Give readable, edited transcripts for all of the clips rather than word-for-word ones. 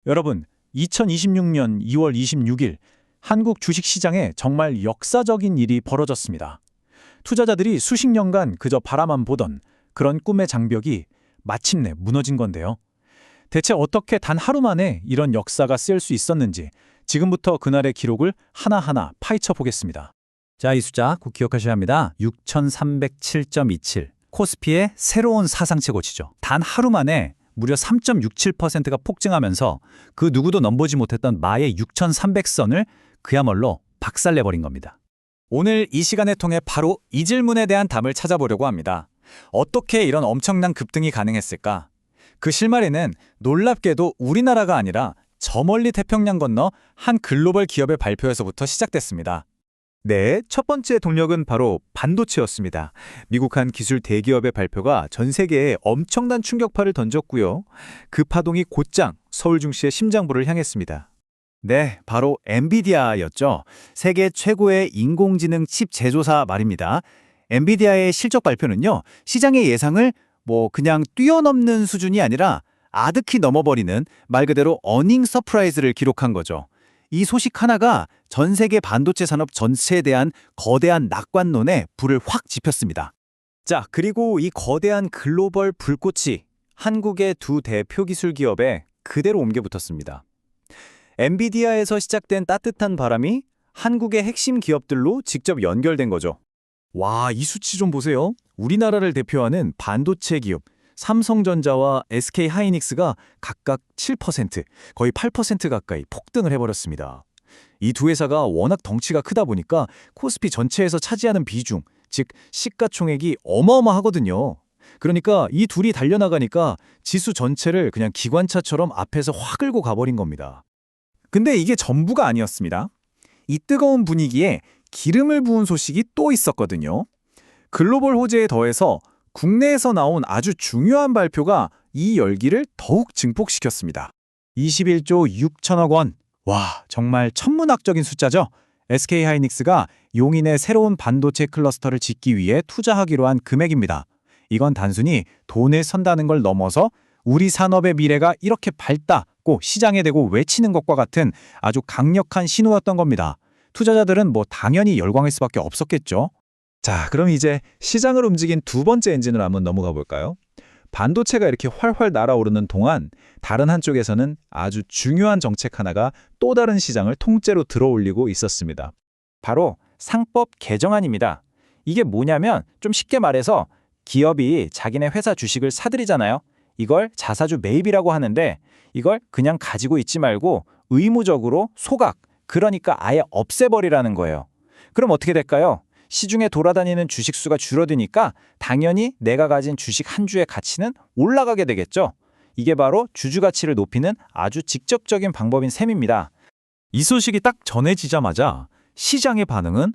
여러분, 2026년 2월 26일 한국 주식시장에 정말 역사적인 일이 벌어졌습니다. 투자자들이 수십 년간 그저 바라만 보던 그런 꿈의 장벽이 마침내 무너진 건데요. 대체 어떻게 단 하루 만에 이런 역사가 쓰일 수 있었는지 지금부터 그날의 기록을 하나하나 파헤쳐 보겠습니다. 자, 이 숫자 꼭 기억하셔야 합니다. 6307.27. 코스피의 새로운 사상 최고치죠. 단 하루 만에 무려 3.67%가 폭증하면서 그 누구도 넘보지 못했던 마의 6,300선을 그야말로 박살내버린 겁니다. 오늘 이 시간을 통해 바로 이 질문에 대한 답을 찾아보려고 합니다. 어떻게 이런 엄청난 급등이 가능했을까? 그 실마리는 놀랍게도 우리나라가 아니라 저 멀리 태평양 건너 한 글로벌 기업의 발표에서부터 시작됐습니다. 네, 첫 번째 동력은 바로 반도체였습니다. 미국 한 기술 대기업의 발표가 전 세계에 엄청난 충격파를 던졌고요. 그 파동이 곧장 서울 증시의 심장부를 향했습니다. 네, 바로 엔비디아였죠. 세계 최고의 인공지능 칩 제조사 말입니다. 엔비디아의 실적 발표는요, 시장의 예상을 그냥 뛰어넘는 수준이 아니라 아득히 넘어버리는 말 그대로 어닝 서프라이즈를 기록한 거죠. 이 소식 하나가 전 세계 반도체 산업 전체에 대한 거대한 낙관론에 불을 확 지폈습니다. 자, 그리고 이 거대한 글로벌 불꽃이 한국의 두 대표 기술 기업에 그대로 옮겨 붙었습니다. 엔비디아에서 시작된 따뜻한 바람이 한국의 핵심 기업들로 직접 연결된 거죠. 와, 이 수치 좀 보세요. 우리나라를 대표하는 반도체 기업 삼성전자와 SK하이닉스가 각각 7%, 거의 8% 가까이 폭등을 해버렸습니다. 이 두 회사가 워낙 덩치가 크다 보니까 코스피 전체에서 차지하는 비중, 즉 시가총액이 어마어마하거든요. 그러니까 이 둘이 달려나가니까 지수 전체를 그냥 기관차처럼 앞에서 확 끌고 가버린 겁니다. 근데 이게 전부가 아니었습니다. 이 뜨거운 분위기에 기름을 부은 소식이 또 있었거든요. 글로벌 호재에 더해서 국내에서 나온 아주 중요한 발표가 이 열기를 더욱 증폭시켰습니다. 21조 6천억 원. 와, 정말 천문학적인 숫자죠. SK하이닉스가 용인의 새로운 반도체 클러스터를 짓기 위해 투자하기로 한 금액입니다. 이건 단순히 돈을 선다는 걸 넘어서 우리 산업의 미래가 이렇게 밝다고 시장에 대고 외치는 것과 같은 아주 강력한 신호였던 겁니다. 투자자들은 당연히 열광할 수밖에 없었겠죠. 자, 그럼 이제 시장을 움직인 두 번째 엔진으로 한번 넘어가 볼까요? 반도체가 이렇게 활활 날아오르는 동안 다른 한쪽에서는 아주 중요한 정책 하나가 또 다른 시장을 통째로 들어올리고 있었습니다. 바로 상법 개정안입니다. 이게 뭐냐면 좀 쉽게 말해서 기업이 자기네 회사 주식을 사들이잖아요. 이걸 자사주 매입이라고 하는데 이걸 그냥 가지고 있지 말고 의무적으로 소각, 그러니까 아예 없애버리라는 거예요. 그럼 어떻게 될까요? 시중에 돌아다니는 주식 수가 줄어드니까 당연히 내가 가진 주식 한 주의 가치는 올라가게 되겠죠. 이게 바로 주주 가치를 높이는 아주 직접적인 방법인 셈입니다. 이 소식이 딱 전해지자마자 시장의 반응은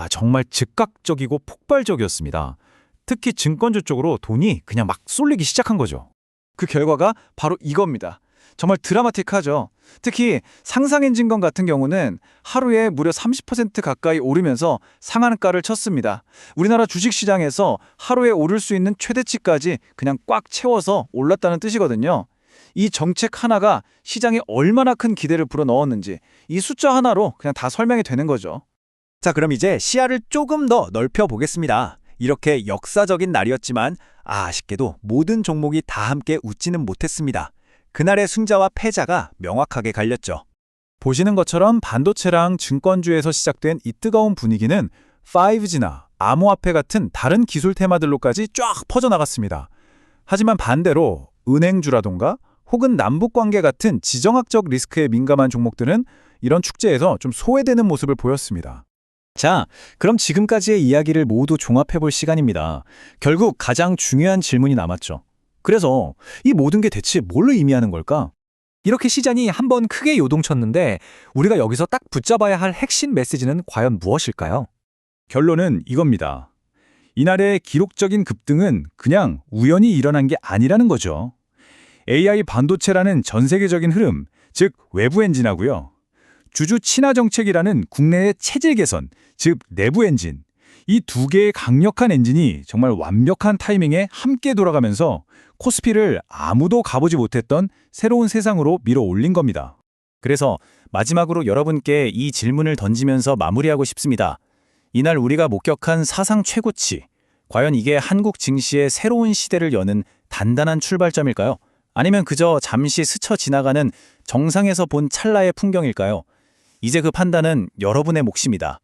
정말 즉각적이고 폭발적이었습니다. 특히 증권주 쪽으로 돈이 그냥 막 쏠리기 시작한 거죠. 그 결과가 바로 이겁니다. 정말 드라마틱하죠. 특히 상상엔진건 같은 경우는 하루에 무려 30% 가까이 오르면서 상한가를 쳤습니다. 우리나라 주식시장에서 하루에 오를 수 있는 최대치까지 그냥 꽉 채워서 올랐다는 뜻이거든요. 이 정책 하나가 시장에 얼마나 큰 기대를 불어넣었는지 이 숫자 하나로 그냥 다 설명이 되는 거죠. 자, 그럼 이제 시야를 조금 더 넓혀보겠습니다. 이렇게 역사적인 날이었지만 아쉽게도 모든 종목이 다 함께 웃지는 못했습니다. 그날의 승자와 패자가 명확하게 갈렸죠. 보시는 것처럼 반도체랑 증권주에서 시작된 이 뜨거운 분위기는 5G나 암호화폐 같은 다른 기술 테마들로까지 쫙 퍼져나갔습니다. 하지만 반대로 은행주라던가 혹은 남북관계 같은 지정학적 리스크에 민감한 종목들은 이런 축제에서 좀 소외되는 모습을 보였습니다. 자, 그럼 지금까지의 이야기를 모두 종합해볼 시간입니다. 결국 가장 중요한 질문이 남았죠. 그래서 이 모든 게 대체 뭘 의미하는 걸까? 이렇게 시장이 한번 크게 요동쳤는데 우리가 여기서 딱 붙잡아야 할 핵심 메시지는 과연 무엇일까요? 결론은 이겁니다. 이날의 기록적인 급등은 그냥 우연히 일어난 게 아니라는 거죠. AI 반도체라는 전 세계적인 흐름, 즉 외부 엔진하고요. 주주 친화 정책이라는 국내의 체질 개선, 즉 내부 엔진. 이 두 개의 강력한 엔진이 정말 완벽한 타이밍에 함께 돌아가면서 코스피를 아무도 가보지 못했던 새로운 세상으로 밀어 올린 겁니다. 그래서 마지막으로 여러분께 이 질문을 던지면서 마무리하고 싶습니다. 이날 우리가 목격한 사상 최고치, 과연 이게 한국 증시의 새로운 시대를 여는 단단한 출발점일까요? 아니면 그저 잠시 스쳐 지나가는 정상에서 본 찰나의 풍경일까요? 이제 그 판단은 여러분의 몫입니다.